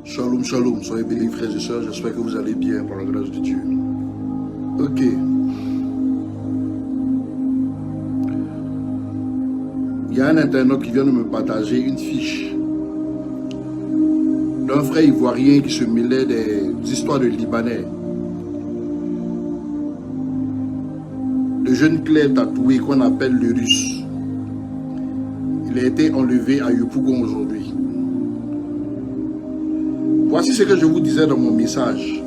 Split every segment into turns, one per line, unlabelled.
Shalom, shalom, soyez bénis frères et sœurs, j'espère que vous allez bien par la grâce de Dieu. Ok. Il y a un internaute qui vient de me partager une fiche d'un frère ivoirien qui se mêlait des histoires de Libanais. Le jeune clerc tatoué qu'on appelle le Russe. Il a été enlevé à Yopougon aujourd'hui. Voici ce que je vous disais dans mon message.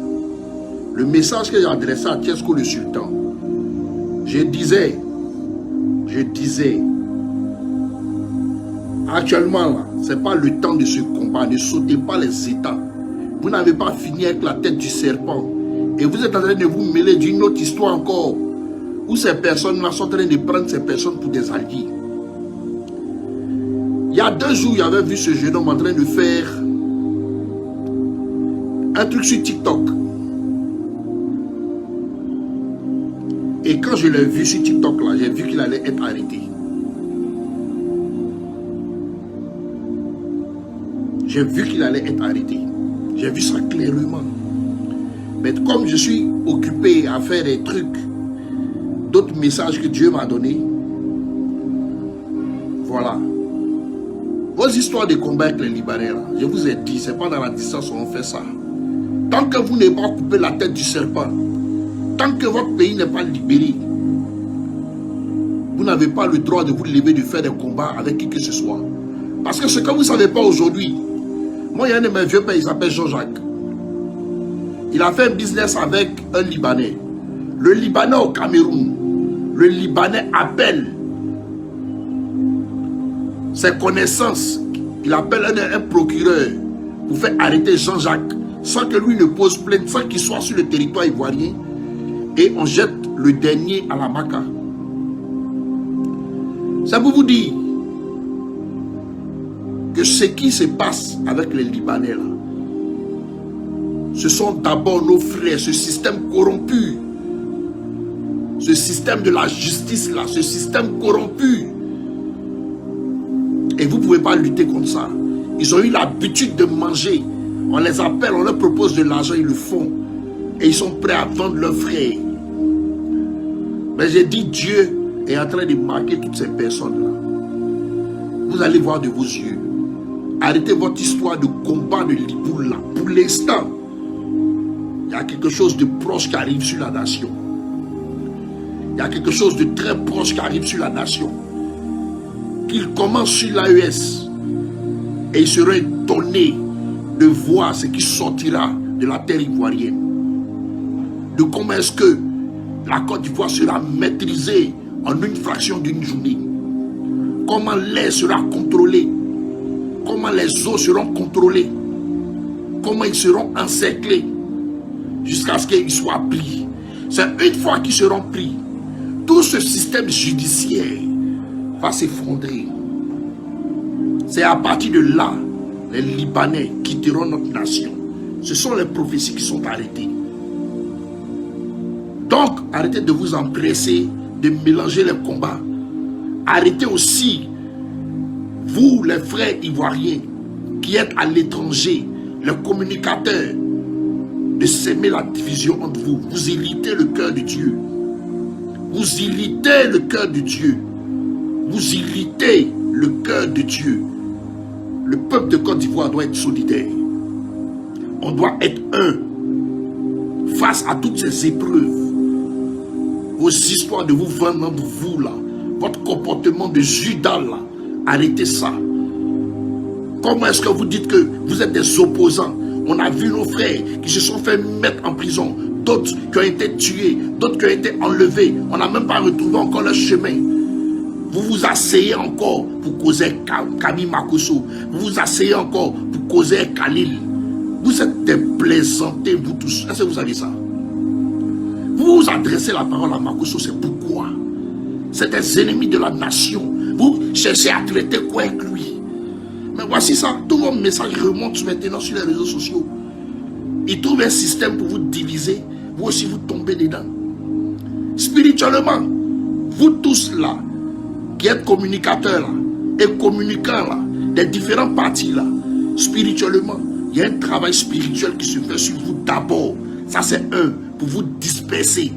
Le message que j'ai adressé à Tiesko le Sultan. Je disais, actuellement là, ce n'est pas le temps de ce combat, ne sautez pas les états. Vous n'avez pas fini avec la tête du serpent. Et vous êtes en train de vous mêler d'une autre histoire encore, où ces personnes-là sont en train de prendre ces personnes pour des alliés. Il y a 2 jours, j'avais vu ce jeune homme en train de faire un truc sur TikTok. Et quand je l'ai vu sur TikTok là, j'ai vu qu'il allait être arrêté. J'ai vu qu'il allait être arrêté. J'ai vu ça clairement. Mais comme je suis occupé à faire des trucs, d'autres messages que Dieu m'a donnés, voilà. Vos histoires de combat avec les Libanais, là, je vous ai dit, c'est pas dans la distance où on fait ça. Tant que vous n'avez pas coupé la tête du serpent, tant que votre pays n'est pas libéré, vous n'avez pas le droit de vous lever, de faire des combats avec qui que ce soit. Parce que ce que vous ne savez pas aujourd'hui, moi il y a un de mes vieux pères, il s'appelle Jean-Jacques. Il a fait un business avec un Libanais. Le Libanais au Cameroun, le Libanais appelle ses connaissances, il appelle un procureur pour faire arrêter Jean-Jacques sans que lui ne pose plainte, sans qu'il soit sur le territoire ivoirien, et on jette le dernier à la maca. Ça pour vous dire que ce qui se passe avec les Libanais là, ce sont d'abord nos frères, ce système corrompu, ce système de la justice là, ce système corrompu. Et vous ne pouvez pas lutter contre ça. Ils ont eu l'habitude de manger. On les appelle, on leur propose de l'argent, ils le font. Et ils sont prêts à vendre leurs frères. Mais j'ai dit, Dieu est en train de marquer toutes ces personnes-là. Vous allez voir de vos yeux. Arrêtez votre histoire de combat de Liboul là. Pour l'instant, il y a quelque chose de proche qui arrive sur la nation. Il y a quelque chose de très proche qui arrive sur la nation. Qu'il commence sur l'AES. Et ils seront étonnés de voir ce qui sortira de la terre ivoirienne. De comment est-ce que la Côte d'Ivoire sera maîtrisée en une fraction d'une journée. Comment l'air sera contrôlé. Comment les eaux seront contrôlées. Comment ils seront encerclés. Jusqu'à ce qu'ils soient pris. C'est une fois qu'ils seront pris, tout ce système judiciaire va s'effondrer. C'est à partir de là, les Libanais quitteront notre nation. Ce sont les prophéties qui sont arrêtées. Donc, arrêtez de vous empresser, de mélanger les combats. Arrêtez aussi, vous les frères ivoiriens, qui êtes à l'étranger, les communicateurs, de s'aimer la division entre vous. Vous irritez le cœur de Dieu. Vous irritez le cœur de Dieu. Vous irritez le cœur de Dieu. Le peuple de Côte d'Ivoire doit être solidaire. On doit être un face à toutes ces épreuves. Vos histoires de vous vendre entre vous là, votre comportement de Judas là, arrêtez ça. Comment est-ce que vous dites que vous êtes des opposants? On a vu nos frères qui se sont fait mettre en prison, d'autres qui ont été tués, d'autres qui ont été enlevés. On n'a même pas retrouvé encore leur chemin. Vous vous asseyez encore pour causer Camille Makosso. Vous vous asseyez encore pour causer Khalil. Vous êtes des plaisantés, vous tous. Est-ce que vous savez ça? Vous vous adressez la parole à Makosso, c'est pourquoi? C'est des ennemis de la nation. Vous cherchez à traiter quoi avec lui? Mais voici ça, tous vos messages remontent maintenant sur les réseaux sociaux. Ils trouvent un système pour vous diviser. Vous aussi, vous tombez dedans. Spirituellement, vous tous là, qui êtes communicateurs là, et communicants là, des différents partis là, spirituellement, Il y a un travail spirituel qui se fait sur vous d'abord. Ça c'est un, pour vous disperser.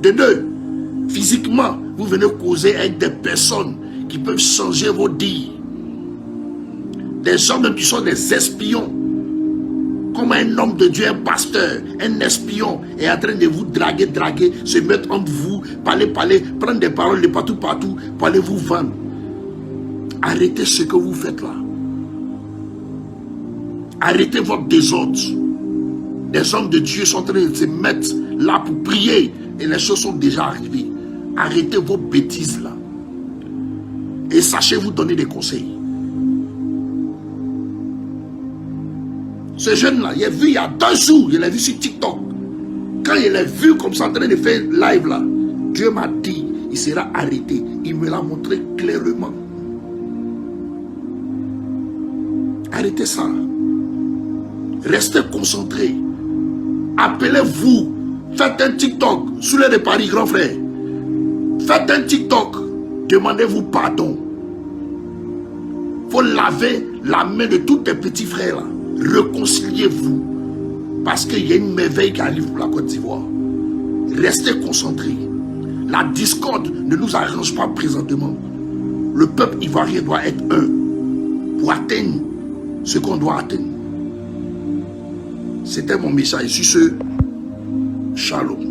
De deux, physiquement, vous venez causer avec des personnes qui peuvent changer vos dires. Des gens même qui sont des espions. Comme un homme de Dieu, un pasteur, un espion est en train de vous draguer, se mettre entre vous, parler, prendre des paroles de partout, pour aller vous vendre. Arrêtez ce que vous faites là. Arrêtez votre désordre. Des hommes de Dieu sont en train de se mettre là pour prier et les choses sont déjà arrivées. Arrêtez vos bêtises là. Et sachez vous donner des conseils. Ce jeune-là, il a vu il y a 2 jours, il l'a vu sur TikTok. Quand il l'a vu comme ça en train de faire live là, Dieu m'a dit, il sera arrêté. Il me l'a montré clairement. Arrêtez ça. Restez concentrés. Appelez-vous. Faites un TikTok. Sous les de Paris, grand frère. Faites un TikTok. Demandez-vous pardon. Il faut laver la main de tous tes petits frères là. Réconciliez-vous. Parce qu'il y a une merveille qui arrive pour la Côte d'Ivoire. Restez concentrés. La discorde ne nous arrange pas présentement. Le peuple ivoirien doit être un pour atteindre ce qu'on doit atteindre. C'était mon message. Sur ce, shalom.